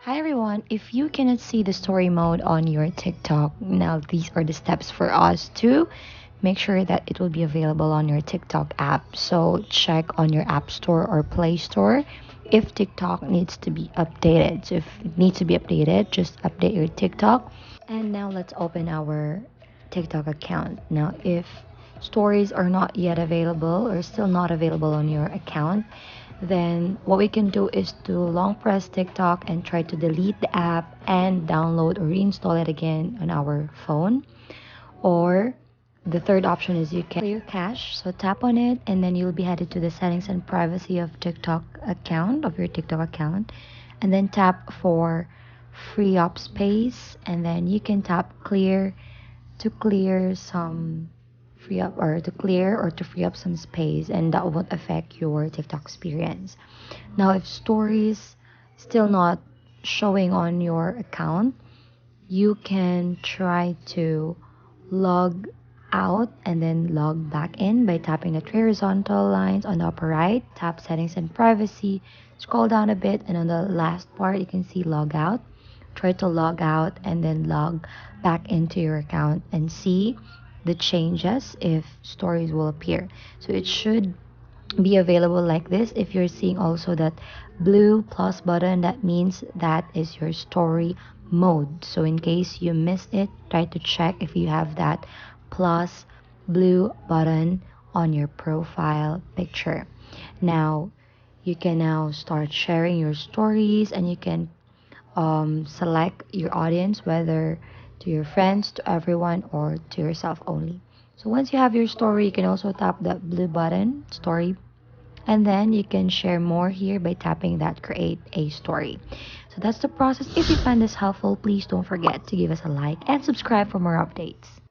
Hi everyone, if you cannot see the story mode on your TikTok, now these are the steps for us to make sure that it will be available on your TikTok app. So check on your App Store or Play Store if TikTok needs to be updated. So if it needs to be updated, just update your TikTok. And now let's open our TikTok account. Now, if stories are not yet available or still not available on your account, then what we can do is to long press TikTok and try to delete the app and download or reinstall it again on our phone. Or the third option is you can clear cache. So tap on it and then you'll be headed to the settings and privacy of your TikTok account, and then tap for free up space, and then you can tap clear to clear some free up or to clear or to free up some space, and that won't affect your TikTok experience. Now, if stories still not showing on your account, you can try to log out and then log back in by tapping the three horizontal lines on the upper right, tap settings and privacy, scroll down a bit, and on the last part you can see log out. Try to log out and then log back into your account and see the changes if stories will appear. So it should be available like this. If you're seeing also that blue plus button, that means that is your story mode. So in case you missed it, try to check if you have that plus blue button on your profile picture. Now you can now start sharing your stories, and you can select your audience, whether to your friends, to everyone, or to yourself only. So once you have your story, you can also tap that blue button, story, and then you can share more here by tapping that create a story. So that's the process. If you find this helpful, please don't forget to give us a like and subscribe for more updates.